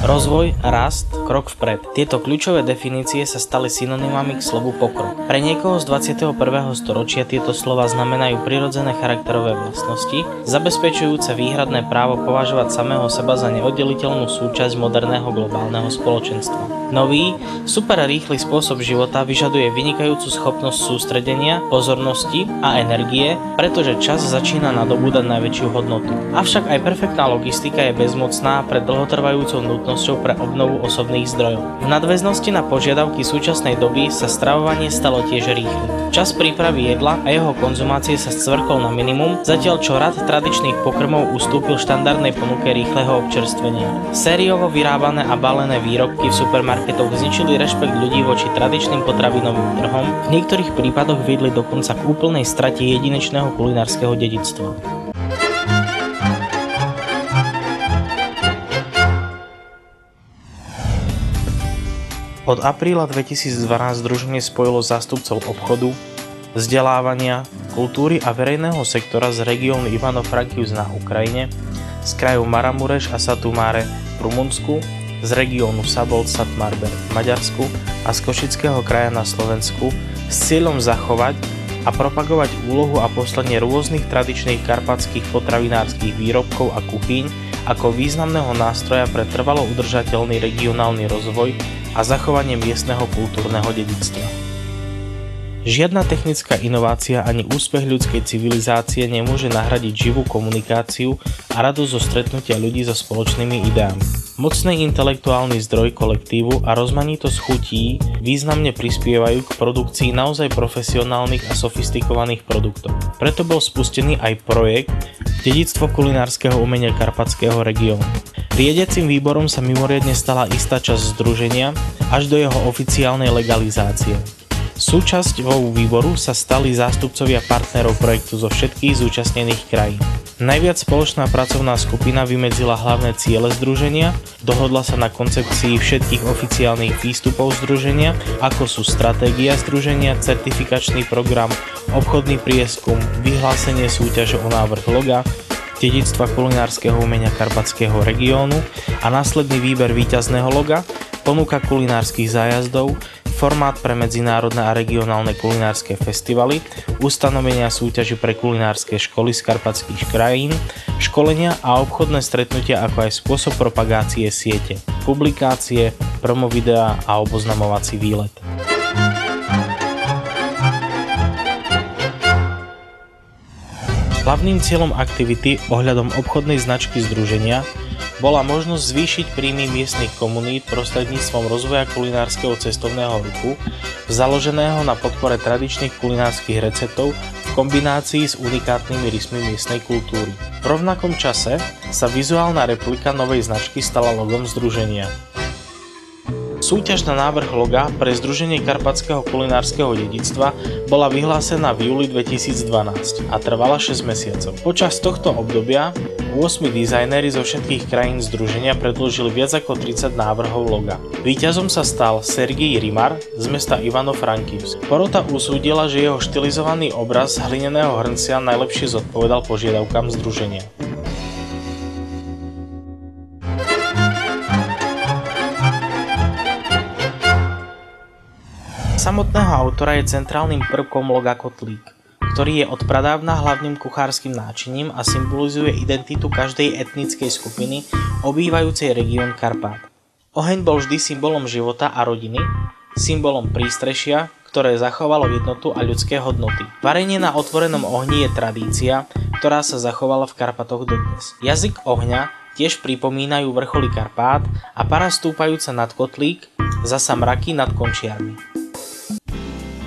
Rozvoj, rast, krok vpred. Tieto kľúčové definície sa stali synonymami k slovu pokrok. Pre niekoho z 21. storočia tieto slova znamenajú prirodzené charakterové vlastnosti, zabezpečujúce výhradné právo považovať samého seba za neoddeliteľnú súčasť moderného globálneho spoločenstva. Nový, super rýchly spôsob života vyžaduje vynikajúcu schopnosť sústredenia, pozornosti a energie, pretože čas začína nadobúdať najväčšiu hodnotu. Avšak aj perfektná logistika je bezmocná pred dlhotrvajúcou nutnosťou pre obnovu osobných zdrojov. V nadväznosti na požiadavky súčasnej doby sa stravovanie stalo tiež rýchlym. Čas prípravy jedla a jeho konzumácie sa scvrchol na minimum, zatiaľ čo rad tradičných pokrmov ustúpil štandardnej ponuke rýchleho občerstvenia. Sériovo vyrábané a balené výrobky v supermarketoch zničili rešpekt ľudí voči tradičným potravinovým trhom, v niektorých prípadoch viedli dokonca k úplnej strate jedinečného kulinárskeho dedičstva. Od apríla 2012 združenie spojilo zástupcov obchodu, vzdelávania, kultúry a verejného sektora z regiónu Ivano-Frankivsk na Ukrajine, z krajov Maramureš a Satu Mare v Rumunsku, z regiónu Szabolcs-Szatmár-Bereg v Maďarsku a z Košického kraja na Slovensku s cieľom zachovať a propagovať úlohu a poslanie rôznych tradičných karpatských potravinárskych výrobkov a kuchyň ako významného nástroja pre trvalo udržateľný regionálny rozvoj a zachovanie miestneho kultúrneho dedičstva. Žiadna technická inovácia ani úspech ľudskej civilizácie nemôže nahradiť živú komunikáciu a radosť zo stretnutia ľudí so spoločnými ideami. Mocný intelektuálny zdroj kolektívu a rozmanitosť chutí významne prispievajú k produkcii naozaj profesionálnych a sofistikovaných produktov. Preto bol spustený aj projekt Dedičstvo kulinárskeho umenia Karpatského regiónu. Riadiacim výborom sa mimoriadne stala istá časť združenia až do jeho oficiálnej legalizácie. Súčasťou výboru sa stali zástupcovia partnerov projektu zo všetkých zúčastnených krajín. Najviac spoločná pracovná skupina vymedzila hlavné ciele združenia, dohodla sa na koncepcii všetkých oficiálnych výstupov združenia, ako sú stratégia združenia, certifikačný program, obchodný prieskum, vyhlásenie súťaže o návrh loga, dedičstva kulinárskeho umenia Karpatského regiónu a následný výber víťazného loga, ponuka kulinárskych zájazdov, formát pre medzinárodné a regionálne kulinárske festivaly, ustanovenia súťaži pre kulinárske školy z karpatských krajín, školenia a obchodné stretnutia ako aj spôsob propagácie siete, publikácie, promovideá a oboznamovací výlet. Hlavným cieľom aktivity ohľadom obchodnej značky združenia bola možnosť zvýšiť príjmy miestnych komunít prostredníctvom rozvoja kulinárskeho cestovného ruchu, založeného na podpore tradičných kulinárskych receptov v kombinácii s unikátnymi rysmi miestnej kultúry. V rovnakom čase sa vizuálna replika novej značky stala logom združenia. Súťaž na návrh loga pre Združenie karpatského kulinárskeho dedičstva bola vyhlásená v júli 2012 a trvala 6 mesiacov. Počas tohto obdobia 8 dizajnéri zo všetkých krajín združenia predložili viac ako 30 návrhov loga. Víťazom sa stal Sergej Rimar z mesta Ivano-Frankivsk. Porota usúdila, že jeho štilizovaný obraz hlineného hrncia najlepšie zodpovedal požiadavkám združenia. Samotného autora je centrálnym prvkom loga kotlík, ktorý je od pradávna hlavným kuchárskym náčiním a symbolizuje identitu každej etnickej skupiny obývajúcej región Karpát. Oheň bol vždy symbolom života a rodiny, symbolom prístrešia, ktoré zachovalo jednotu a ľudské hodnoty. Varenie na otvorenom ohni je tradícia, ktorá sa zachovala v Karpatoch dodnes. Jazyk ohňa tiež pripomínajú vrcholy Karpát a para stúpajúca nad kotlík, zasa mraky nad končiarmi.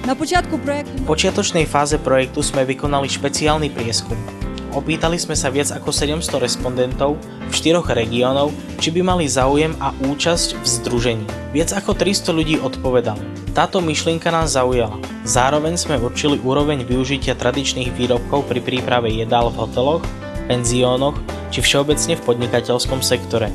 V počiatočnej fáze projektu sme vykonali špeciálny prieskum. Opýtali sme sa viac ako 700 respondentov v 4 regiónoch, či by mali záujem a účasť v združení. Viac ako 300 ľudí odpovedalo. Táto myšlienka nás zaujala. Zároveň sme určili úroveň využitia tradičných výrobkov pri príprave jedál v hoteloch, penziónoch či všeobecne v podnikateľskom sektore.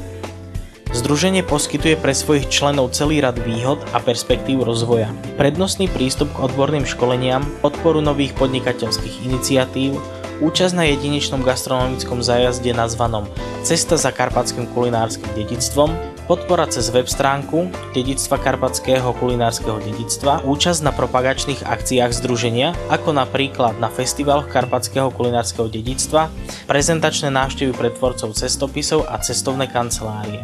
Združenie poskytuje pre svojich členov celý rad výhod a perspektív rozvoja. Prednostný prístup k odborným školeniam, podporu nových podnikateľských iniciatív, účasť na jedinečnom gastronomickom zájazde nazvanom Cesta za karpatským kulinárskym dedičstvom, podpora cez web stránku Dedičstva karpatského kulinárskeho dedičstva, účasť na propagačných akciách združenia, ako napríklad na festivaloch karpatského kulinárskeho dedičstva, prezentačné návštevy pre tvorcov cestopisov a cestovné kancelárie.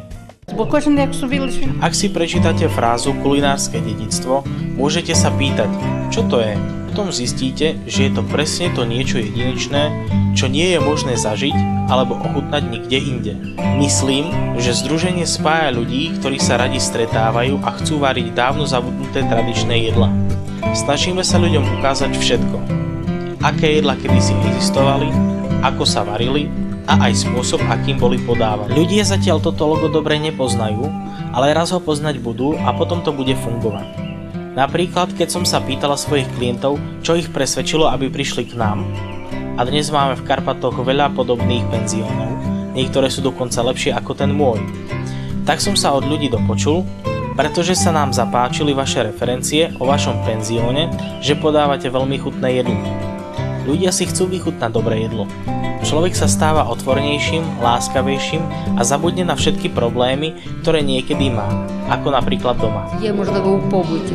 Ak si prečítate frázu kulinárske dedičstvo, môžete sa pýtať, čo to je. Potom zistíte, že je to presne to niečo jedinečné, čo nie je možné zažiť alebo ochutnať nikde inde. Myslím, že združenie spája ľudí, ktorí sa radi stretávajú a chcú variť dávno zabudnuté tradičné jedlá. Snažíme sa ľuďom ukázať všetko. Aké jedlá kedysi existovali, ako sa varili a aj spôsob, akým boli podávané. Ľudia zatiaľ toto logo dobre nepoznajú, ale raz ho poznať budú a potom to bude fungovať. Napríklad, keď som sa pýtala svojich klientov, čo ich presvedčilo, aby prišli k nám, a dnes máme v Karpatoch veľa podobných penziónov, niektoré sú dokonca lepšie ako ten môj, tak som sa od ľudí dopočul, pretože sa nám zapáčili vaše referencie o vašom penzióne, že podávate veľmi chutné jedlo. Ľudia si chcú vychutnať dobré jedlo. Človek sa stáva otvorenejším, láskavejším a zabudne na všetky problémy, ktoré niekedy má, ako napríklad doma. Je možno v pobyte.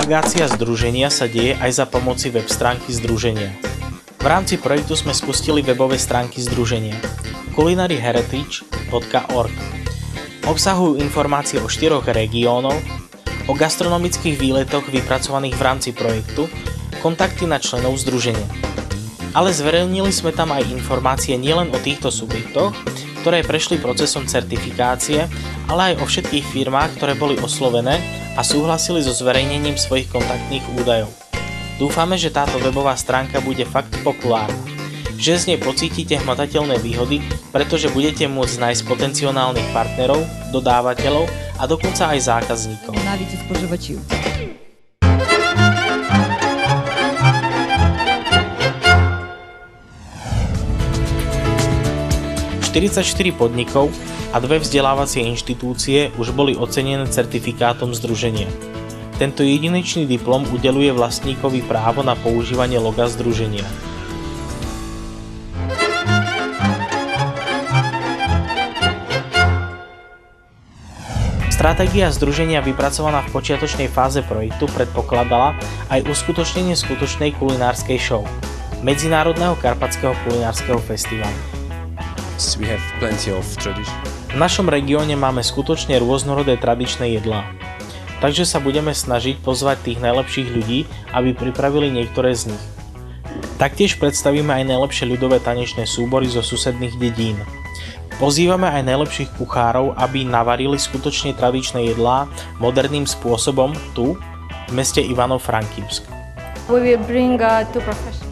Propagácia združenia sa deje aj za pomoci web stránky združenia. V rámci projektu sme spustili webové stránky združenia culinariheritage.org. Obsahujú informácie o 4 regiónoch, o gastronomických výletoch vypracovaných v rámci projektu, kontakty na členov združenia. Ale zverejnili sme tam aj informácie nielen o týchto subjektoch, ktoré prešli procesom certifikácie, ale aj o všetkých firmách, ktoré boli oslovené a súhlasili so zverejnením svojich kontaktných údajov. Dúfame, že táto webová stránka bude fakt populárna, že z nej pocítite hmatateľné výhody, pretože budete môcť nájsť potenciálnych partnerov, dodávateľov a dokonca aj zákazníkov. Навіть і споживачів. 44 podnikov a 2 vzdelávacie inštitúcie už boli ocenené certifikátom združenia. Tento jedinečný diplom udeľuje vlastníkovi právo na používanie loga združenia. Stratégia združenia vypracovaná v počiatočnej fáze projektu predpokladala aj uskutočnenie skutočnej kulinárskej show Medzinárodného karpatského kulinárskeho festivalu. V našom regióne máme skutočne rôznorodé tradičné jedlá, takže sa budeme snažiť pozvať tých najlepších ľudí, aby pripravili niektoré z nich. Taktiež predstavíme aj najlepšie ľudové tanečné súbory zo susedných dedín. Pozývame aj najlepších kuchárov, aby navarili skutočne tradičné jedlá moderným spôsobom tu, v meste Ivano-Frankivsk.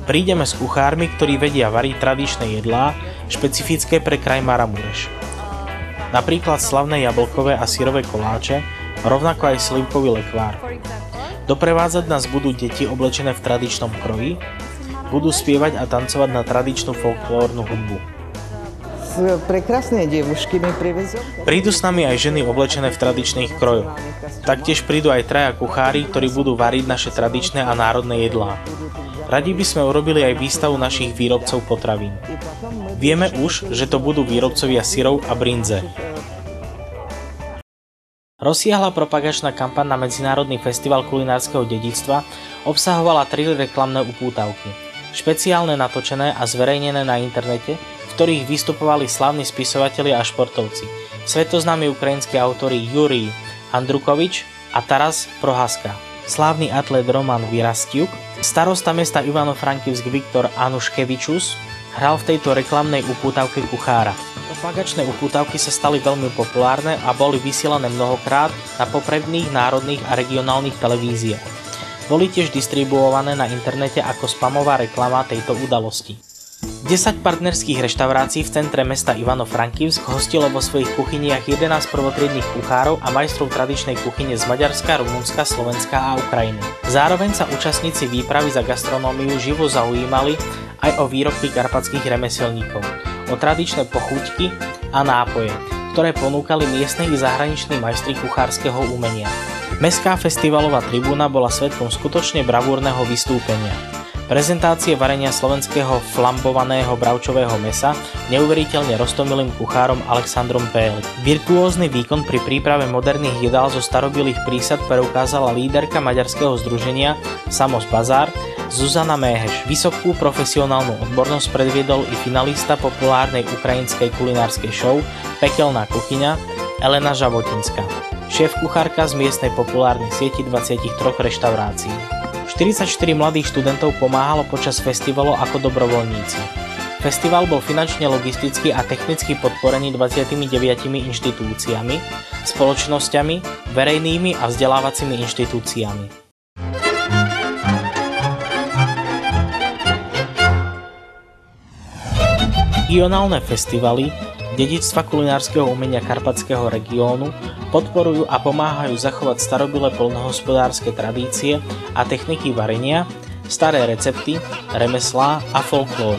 Prídeme s kuchármi, ktorí vedia variť tradičné jedlá, špecifické pre kraj Maramureš. Napríklad slavné jablkové a syrové koláče, rovnako aj slivkový lekvár. Doprevádzať nás budú deti oblečené v tradičnom kroji, budú spievať a tancovať na tradičnú folklórnu hudbu. Prídu s nami aj ženy oblečené v tradičných krojoch. Taktiež prídu aj 3 kuchári, ktorí budú variť naše tradičné a národné jedlá. Radi by sme urobili aj výstavu našich výrobcov potravín. Vieme už, že to budú výrobcovia syrov a brinze. Rozsiahla propagačná kampaň na Medzinárodný festival kulinárskeho dedičstva obsahovala 3 reklamné upútavky, špeciálne natočené a zverejnené na internete, v ktorých vystupovali slávni spisovatelia a športovci, svetoznámi ukrajinskí autori Jurij Andrukovič a Taras Prohaska, slávny atlét Roman Vyrastiuk, starosta mesta Ivano-Frankivsk Viktor Anuškevičus hral v tejto reklamnej upútavke kuchára. Propagačné upútavky sa stali veľmi populárne a boli vysielané mnohokrát na popredných národných a regionálnych televíziách. Boli tiež distribuované na internete ako spamová reklama tejto udalosti. 10 partnerských reštaurácií v centre mesta Ivano-Frankivsk hostilo vo svojich kuchyniach 11 prvotriednych kuchárov a majstrov tradičnej kuchyne z Maďarska, Rumunska, Slovenska a Ukrajiny. Zároveň sa účastníci výpravy za gastronómiu živo zaujímali aj o výrobky karpatských remeselníkov, o tradičné pochúťky a nápoje, ktoré ponúkali miestni i zahraniční majstri kuchárskeho umenia. Mestská festivalová tribúna bola svedkom skutočne bravúrneho vystúpenia. Prezentácie varenia slovenského flambovaného bravčového mäsa neuveriteľne roztomilým kuchárom Alexandrom Pél. Virtuózny výkon pri príprave moderných jedál zo starobilých prísad preukázala líderka maďarského združenia Samos Bazár Zuzana Méheš. Vysokú profesionálnu odbornosť predviedol i finalista populárnej ukrajinskej kulinárskej show Pekelná kuchyňa Elena Žavotinská, šéf-kuchárka z miestnej populárnej sieti 23 reštaurácií. 44 mladých študentov pomáhalo počas festivalu ako dobrovoľníci. Festival bol finančne, logisticky a technicky podporený 29 inštitúciami, spoločnosťami, verejnými a vzdelávacími inštitúciami. Regionálne festivaly dedičstva kulinárskeho umenia karpatského regiónu podporujú a pomáhajú zachovať starobilé poľnohospodárske tradície a techniky varenia, staré recepty, remeslá a folklór.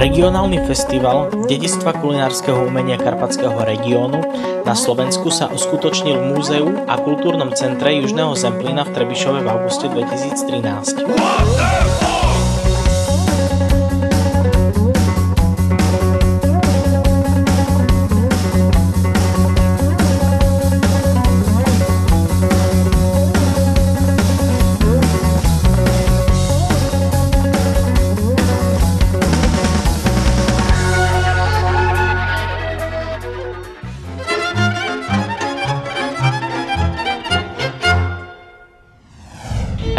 Regionálny festival dedičstva kulinárskeho umenia karpatského regiónu na Slovensku sa uskutočnil v Múzeu a kultúrnom centre Južného Zemplína v Trebišove v auguste 2013.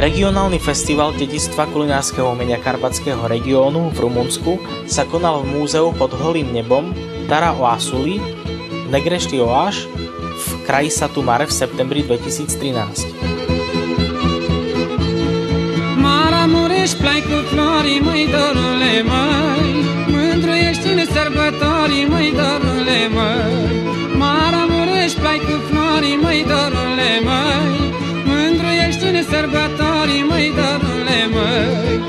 Regionálny festival dedičstva kulinárskeho umenia karpatského regiónu v Rumunsku sa konal v múzeu pod holým nebom Tara Oasuli v Negrešti Oáš v kraji Satu Mare v septembri 2013. Mara Mureș, plai cu florii, măi, dorule, măi, mândruiește-ne sărbătorii, măi, dorule, măi. Mara Mureș, plai cu florii, măi, dorule, măi, mândruiește-ne sărbătorii, măi, dorule, măi.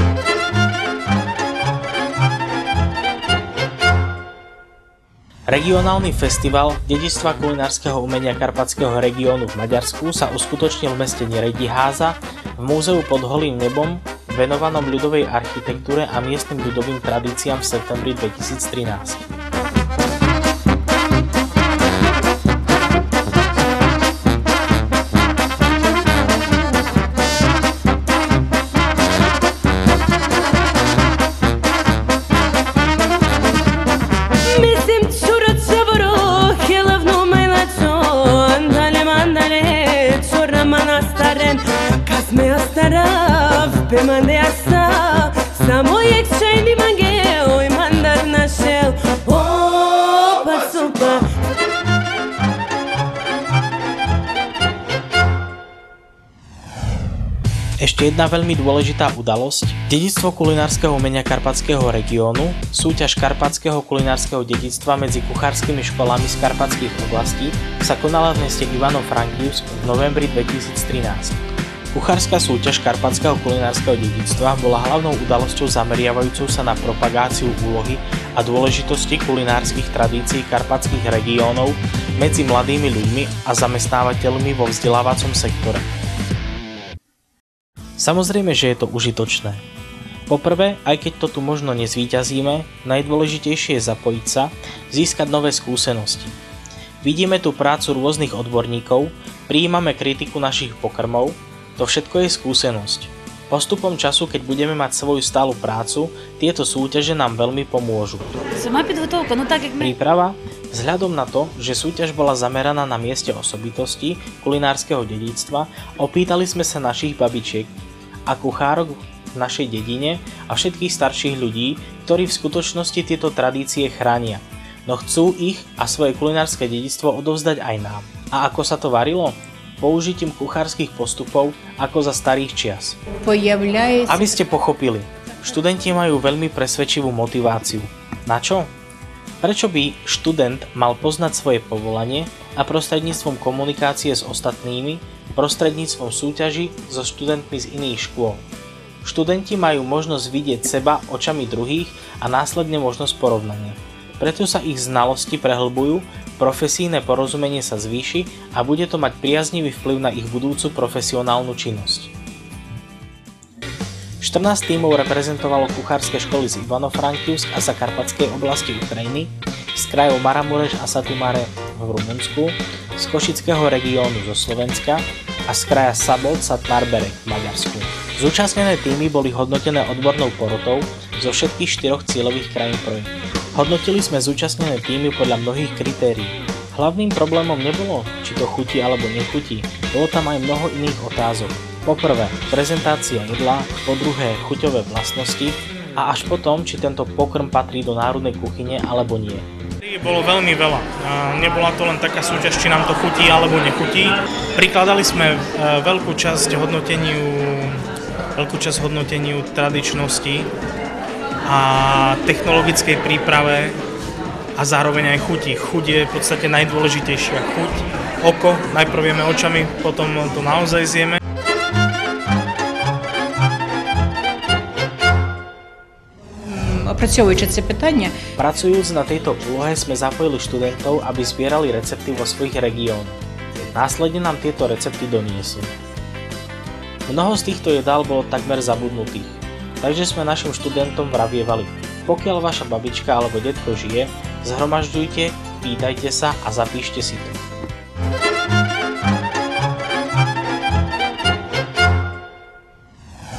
Regionálny festival dedičstva kulinárskeho umenia karpatského regiónu v Maďarsku sa uskutočnil v meste Nyíregyháza v múzeu pod holým nebom venovanom ľudovej architektúre a miestnym ľudovým tradíciám v septembri 2013. Pe mandea sa, sa mojek čajni mange, oj mandar našel, opa super. Ešte jedna veľmi dôležitá udalosť. Dedičstvo kulinárskeho umenia karpatského regiónu, súťaž karpatského kulinárskeho dedičstva medzi kuchárskymi školami z karpatských oblastí sa konala v meste Ivano-Frankivsk v novembri 2013. Kuchárska súťaž karpatského kulinárskeho dedičstva bola hlavnou udalosťou zameriavajúcou sa na propagáciu úlohy a dôležitosti kulinárskych tradícií karpatských regiónov medzi mladými ľuďmi a zamestnávateľmi vo vzdelávacom sektore. Samozrejme, že je to užitočné. Poprvé, aj keď to tu možno nezvíťazíme, najdôležitejšie je zapojiť sa, získať nové skúsenosti. Vidíme tu prácu rôznych odborníkov, prijímame kritiku našich pokrmov. To všetko je skúsenosť. Postupom času, keď budeme mať svoju stálu prácu, tieto súťaže nám veľmi pomôžu. Príprava, vzhľadom na to, že súťaž bola zameraná na mieste osobitosti kulinárskeho dedičstva, opýtali sme sa našich babičiek a kuchárok v našej dedine a všetkých starších ľudí, ktorí v skutočnosti tieto tradície chránia, no chcú ich a svoje kulinárske dedičstvo odovzdať aj nám. A ako sa to varilo? Použitím kuchárskych postupov ako za starých čias. Aby ste pochopili, študenti majú veľmi presvedčivú motiváciu. Na čo? Prečo by študent mal poznať svoje povolanie a prostredníctvom komunikácie s ostatnými, prostredníctvom súťaží so študentmi z iných škôl? Študenti majú možnosť vidieť seba očami druhých a následne možnosť porovnania. Preto sa ich znalosti prehlbujú, profesijné porozumenie sa zvýši a bude to mať priaznivý vplyv na ich budúcu profesionálnu činnosť. 14 tímov reprezentovalo kuchárske školy z Ivano-Frankivsk a Zakarpatskej oblasti Ukrajiny, z krajov Maramurež a Satu Mare v Rumunsku, z Košického regiónu zo Slovenska a z kraja Szabolcs Szatmár-Bereg v Maďarsku. Zúčastnené tímy boli hodnotené odbornou porotou zo všetkých 4 cieľových krajín projektu. Hodnotili sme zúčastnené tímy podľa mnohých kritérií. Hlavným problémom nebolo, či to chutí alebo nechutí, bolo tam aj mnoho iných otázok. Po prvé, prezentácia jedla, po druhé, chuťové vlastnosti a až potom, či tento pokrm patrí do národnej kuchyne alebo nie. Bolo veľmi veľa. Nebola to len taká súťaž, či nám to chutí alebo nechutí. Prikladali sme veľkú časť hodnoteniu tradičnosti a technologickej príprave a zároveň aj chuti. Chuť je v podstate najdôležitejšia. Chuť, oko, najprv jeme očami, potom to naozaj zjeme. Опрацьовуючи це питання, Pracujúc na tejto úlohe sme zapojili študentov, aby zbierali recepty vo svojich regiónoch. Následne nám tieto recepty doniesli. Mnoho z týchto jedál bolo takmer zabudnutých, takže sme našim študentom vravievali: pokiaľ vaša babička alebo detko žije, zhromažďujte, pýtajte sa a zapíšte si to.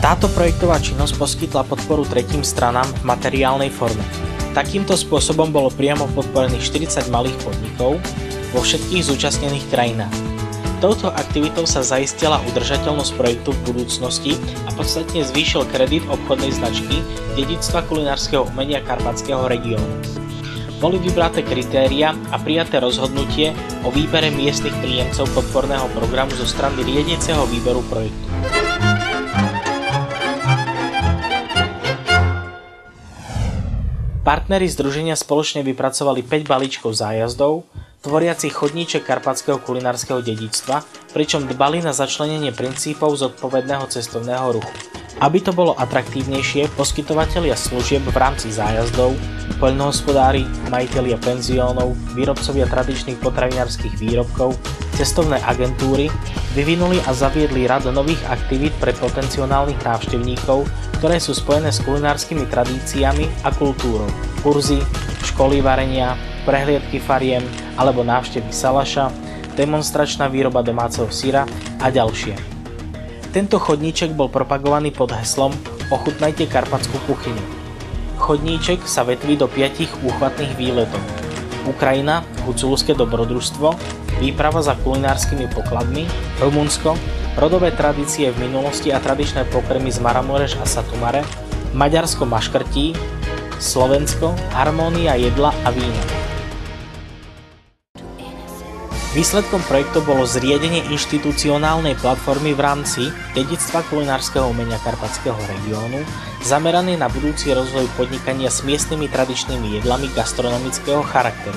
Táto projektová činnosť poskytla podporu tretím stranám v materiálnej forme. Takýmto spôsobom bolo priamo podporených 40 malých podnikov vo všetkých zúčastnených krajinách. Touto aktivitou sa zaistila udržateľnosť projektu v budúcnosti a podstatne zvýšil kredit obchodnej značky Dedičstva kulinárskeho umenia Karpatského regiónu. Boli vybraté kritéria a prijaté rozhodnutie o výbere miestnych príjemcov podporného programu zo strany riadiaceho výberu projektu. Partneri združenia spoločne vypracovali 5 balíčkov zájazdov, tvoriacich chodníček karpatského kulinárskeho dedičstva, pričom dbali na začlenenie princípov zodpovedného cestovného ruchu. Aby to bolo atraktívnejšie, poskytovatelia služieb v rámci zájazdov, poľnohospodári, majitelia penziónov, výrobcovia tradičných potravinárskych výrobkov, cestovné agentúry vyvinuli a zaviedli rad nových aktivít pre potenciálnych návštevníkov, ktoré sú spojené s kulinárskymi tradíciami a kultúrou. Kurzy, školy varenia, prehliadky fariem alebo návštevy salaša, demonstračná výroba domáceho syra a ďalšie. Tento chodníček bol propagovaný pod heslom Ochutnajte karpatskú kuchyňu. Chodníček sa vetví do 5 úchvatných výletov. Ukrajina, Huculské dobrodružstvo, výprava za kulinárskymi pokladmi, Rumunsko, rodové tradície v minulosti a tradičné pokrmy z Maramurež a Satu Mare, Maďarsko maškrtí, Slovensko, harmónia jedla a vína. Výsledkom projektu bolo zriadenie inštitucionálnej platformy v rámci Dedičstva kulinárskeho umenia Karpatského regiónu, zamerané na budúci rozvoj podnikania s miestnymi tradičnými jedlami gastronomického charakteru.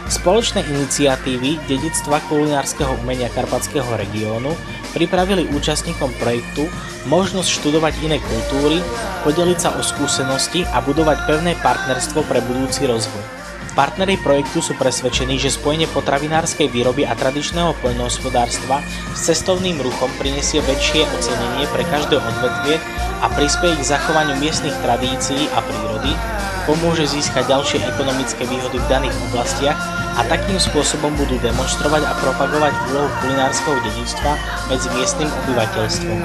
Spoločné iniciatívy Dedičstva kulinárskeho umenia Karpatského regiónu pripravili účastníkom projektu možnosť študovať iné kultúry, podeliť sa o skúsenosti a budovať pevné partnerstvo pre budúci rozvoj. Partneri projektu sú presvedčení, že spojenie potravinárskej výroby a tradičného poľnohospodárstva s cestovným ruchom prinesie väčšie ocenenie pre každé odvetvie a prispieje k zachovaniu miestnych tradícií a prírody, pomôže získať ďalšie ekonomické výhody v daných oblastiach a takým spôsobom budú demonštrovať a propagovať úlohu kulinárskeho dedičstva medzi miestnym obyvateľstvom.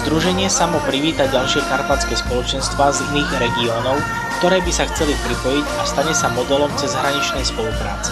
Združenie samo privíta ďalšie karpatské spoločenstvá z iných regiónov, ktoré by sa chceli pripojiť a stane sa modelom cezhraničnej spolupráce.